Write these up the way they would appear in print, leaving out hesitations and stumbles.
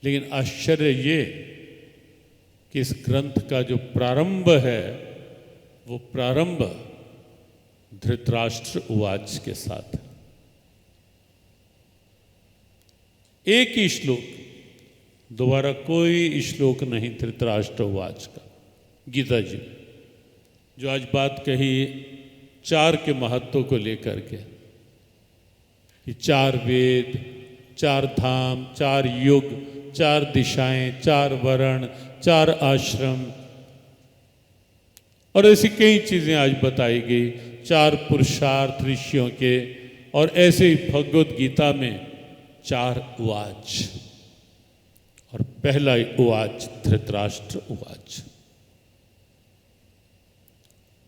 लेकिन आश्चर्य ये कि इस ग्रंथ का जो प्रारंभ है वो प्रारंभ धृतराष्ट्र उवाच के साथ है। एक ही श्लोक, दोबारा कोई श्लोक नहीं धृतराष्ट्र उवाच का गीता जी, जो आज बात कही चार के महत्व को लेकर के कि चार वेद, चार धाम, चार युग, चार दिशाएं, चार वर्ण, चार आश्रम और ऐसी कई चीजें आज बताई गई, चार पुरुषार्थ ऋषियों के, और ऐसे ही भगवद गीता में चार उवाच, और पहला उवाच धृतराष्ट्र उवाच।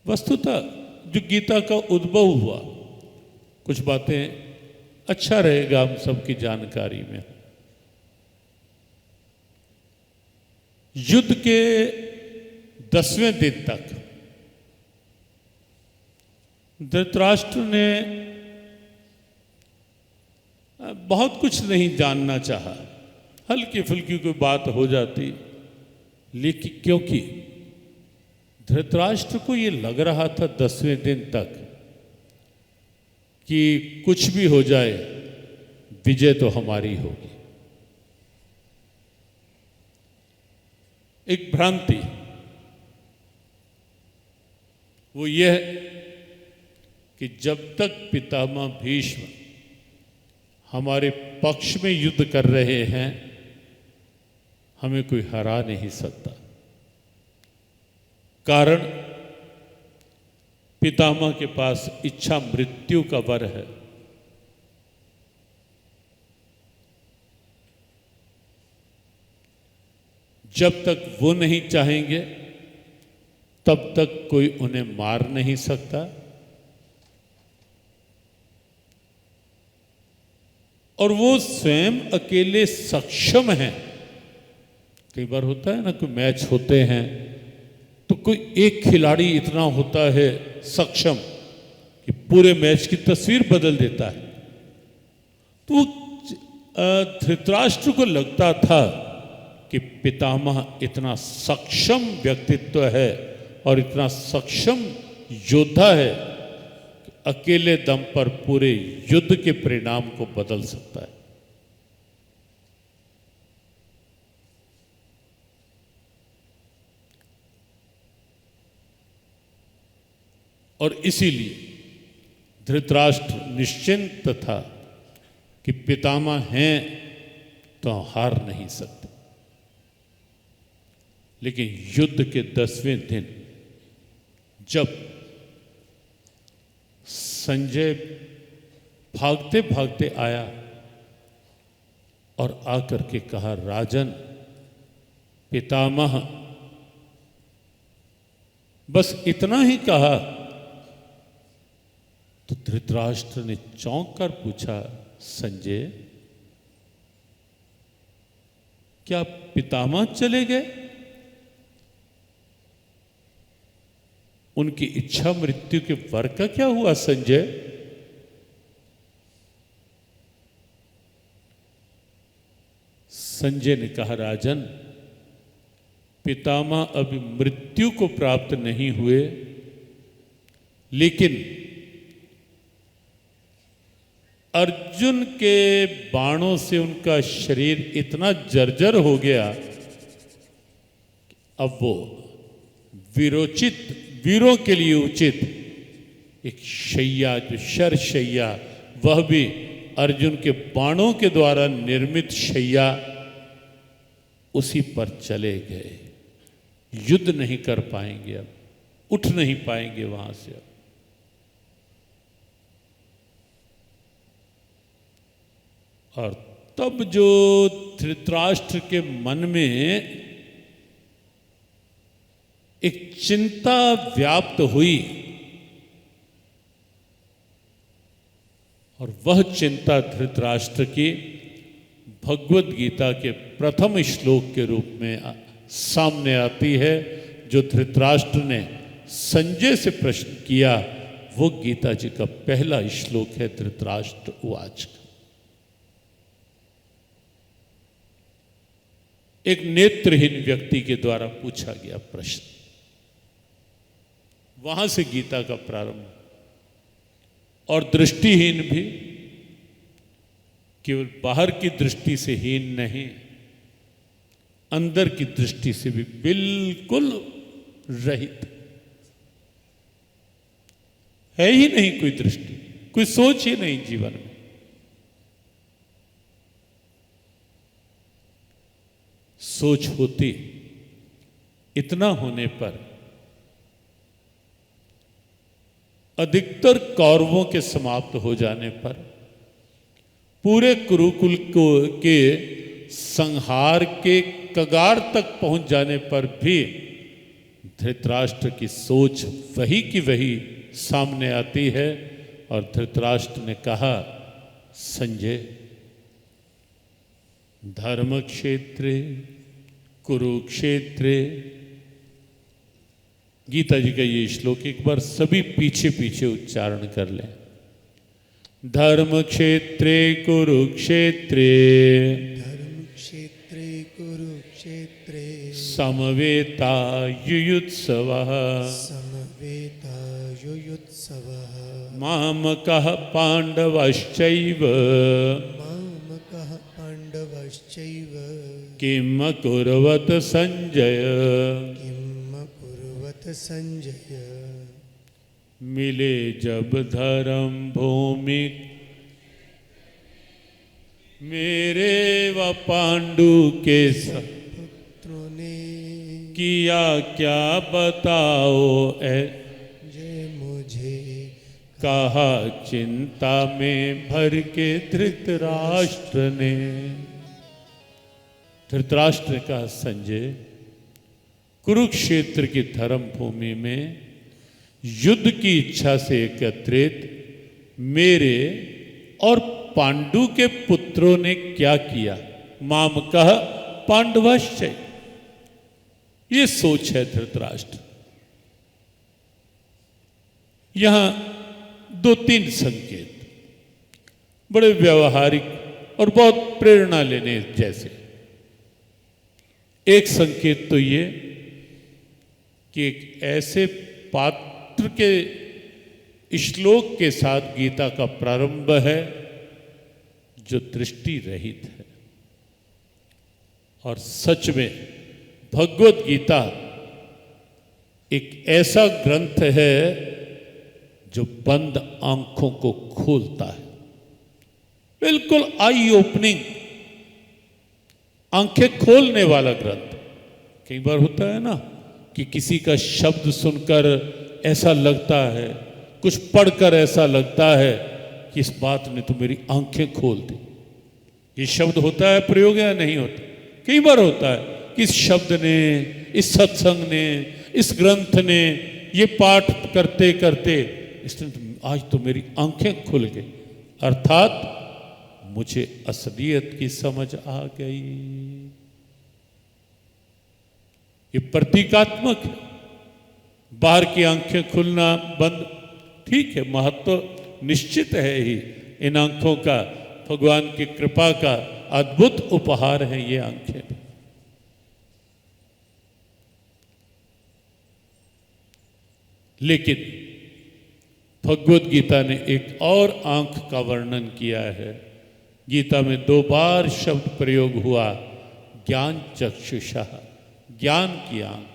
वस्तुतः जो गीता का उद्भव हुआ, कुछ बातें अच्छा रहेगा हम सबकी जानकारी में। युद्ध के 10वें दिन तक धृतराष्ट्र ने बहुत कुछ नहीं जानना चाहा, हल्की फुल्की कोई बात हो जाती, लेकिन क्योंकि धृतराष्ट्र को ये लग रहा था 10वें दिन तक कि कुछ भी हो जाए विजय तो हमारी होगी। एक भ्रांति वो यह कि जब तक पितामह भीष्म हमारे पक्ष में युद्ध कर रहे हैं हमें कोई हरा नहीं सकता। कारण पितामह के पास इच्छा मृत्यु का वर है। जब तक वो नहीं चाहेंगे तब तक कोई उन्हें मार नहीं सकता, और वो स्वयं अकेले सक्षम हैं। कई बार होता है ना, कोई मैच होते हैं तो कोई एक खिलाड़ी इतना होता है सक्षम कि पूरे मैच की तस्वीर बदल देता है। तो धृतराष्ट्र को लगता था कि पितामह इतना सक्षम व्यक्तित्व है और इतना सक्षम योद्धा है कि अकेले दम पर पूरे युद्ध के परिणाम को बदल सकता है। और इसीलिए धृतराष्ट्र निश्चिंत था कि पितामह हैं तो हार नहीं सकते। लेकिन युद्ध के 10वें दिन जब संजय भागते भागते आया और आकर के कहा, राजन, पितामह, बस इतना ही कहा तो धृतराष्ट्र ने चौंक कर पूछा, संजय, क्या पितामह चले गए? उनकी इच्छा मृत्यु के वर का क्या हुआ संजय? संजय ने कहा, राजन, पितामह अभी मृत्यु को प्राप्त नहीं हुए, लेकिन अर्जुन के बाणों से उनका शरीर इतना जर्जर हो गया, अब वो वीरों के लिए उचित एक शैया, जो शर शैया, वह भी अर्जुन के बाणों के द्वारा निर्मित शैया, उसी पर चले गए। युद्ध नहीं कर पाएंगे, अब उठ नहीं पाएंगे वहां से। अब और तब जो धृतराष्ट्र के मन में एक चिंता व्याप्त हुई, और वह चिंता धृतराष्ट्र की भगवद गीता के प्रथम श्लोक के रूप में सामने आती है, जो धृतराष्ट्र ने संजय से प्रश्न किया। वो गीता जी का पहला श्लोक है, धृतराष्ट्र उवाच का। एक नेत्रहीन व्यक्ति के द्वारा पूछा गया प्रश्न। वहां से गीता का प्रारंभ। और दृष्टिहीन भी केवल बाहर की दृष्टि से हीन नहीं, अंदर की दृष्टि से भी बिल्कुल रहित है ही नहीं। कोई दृष्टि, कोई सोच ही नहीं जीवन में। सोच होती, इतना होने पर अधिकतर कौरवों के समाप्त हो जाने पर, पूरे कुरुकुल को के संहार के कगार तक पहुंच जाने पर भी धृतराष्ट्र की सोच वही की वही सामने आती है। और धृतराष्ट्र ने कहा, संजय, धर्म क्षेत्रे कुरुक्षेत्रे, गीता जी का ये श्लोक एक बार सभी पीछे पीछे उच्चारण कर लें। धर्म क्षेत्रे कुरुक्षेत्रे, धर्म क्षेत्रे कुरुक्षेत्रे, समवेता युयुत्सवः, समवेता युयुत्सवः, मामकः पाण्डवश्चैव, मामकः पाण्डवश्चैव, किम कुर्वत संजय, किम कुर्वत संजय। मिले जब धर्म भूमि मेरे व पांडु के सब पुत्रों ने किया क्या बताओ ऐ, जे मुझे कहा चिंता में भर के धृतराष्ट्र ने। धृतराष्ट्र ने कहा, संजय, कुरुक्षेत्र की धर्म भूमि में युद्ध की इच्छा से एकत्रित मेरे और पांडु के पुत्रों ने क्या किया। माम कह पांडवश्चय, ये सोच है धृतराष्ट्र। यहां दो तीन संकेत बड़े व्यवहारिक और बहुत प्रेरणा लेने जैसे। एक संकेत तो ये कि एक ऐसे पात्र के श्लोक के साथ गीता का प्रारंभ है जो दृष्टि रहित है। और सच में भगवत गीता एक ऐसा ग्रंथ है जो बंद आंखों को खोलता है। बिल्कुल आई ओपनिंग, आंखें खोलने वाला ग्रंथ। कई बार होता है ना कि किसी का शब्द सुनकर ऐसा लगता है, कुछ पढ़कर ऐसा लगता है कि इस बात ने तो मेरी आंखें खोल दी। ये शब्द होता है प्रयोग या नहीं होता? कई बार होता है कि इस शब्द ने, इस सत्संग ने, इस ग्रंथ ने, ये पाठ करते करते इसने तो आज तो मेरी आंखें खुल गई, अर्थात मुझे असलियत की समझ आ गई। ये प्रतीकात्मक है। बाहर की आंखें खुलना बंद, ठीक है, महत्व निश्चित है ही इन आंखों का। भगवान की कृपा का अद्भुत उपहार है ये आंखें भी। लेकिन भगवत गीता ने एक और आंख का वर्णन किया है। गीता में 2 बार शब्द प्रयोग हुआ, ज्ञान चक्षुषः, ज्ञान की आंख,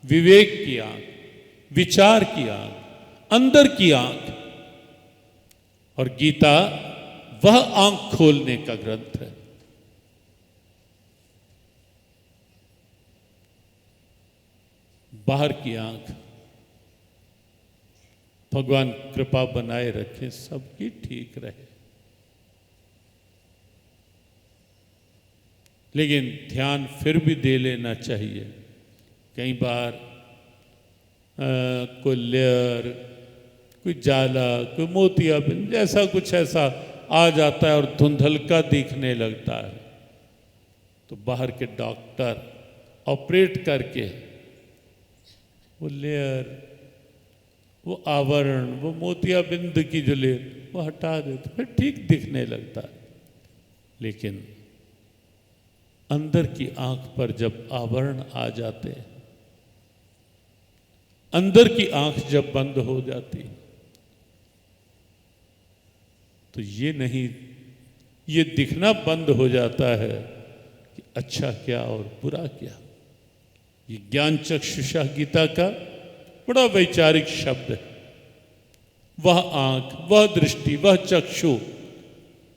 विवेक की आंख, विचार की आंख, अंदर की आंख। और गीता वह आंख खोलने का ग्रंथ है। बाहर की आंख भगवान कृपा बनाए रखे, सबकी ठीक रहे। लेकिन ध्यान फिर भी दे लेना चाहिए। कई बार कोई लेयर, कोई जाला, कोई मोतियाबिंद जैसा कुछ ऐसा आ जाता है और धुंधलका दिखने लगता है, तो बाहर के डॉक्टर ऑपरेट करके वो लेयर, वो आवरण, वो मोतियाबिंद की जो लेयर वो हटा देते, फिर ठीक दिखने लगता है। लेकिन अंदर की आंख पर जब आवरण आ जाते हैं, अंदर की आंख जब बंद हो जाती, तो ये दिखना बंद हो जाता है कि अच्छा क्या और बुरा क्या। ये ज्ञान चक्षुषा गीता का बड़ा वैचारिक शब्द है। वह आंख, वह दृष्टि, वह चक्षु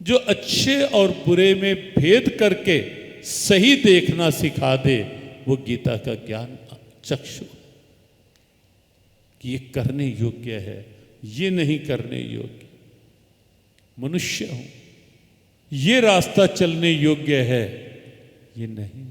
जो अच्छे और बुरे में भेद करके सही देखना सिखा दे, वो गीता का ज्ञान चक्षु। कि ये करने योग्य है, ये नहीं करने योग्य। मनुष्य हूं, ये रास्ता चलने योग्य है, ये नहीं।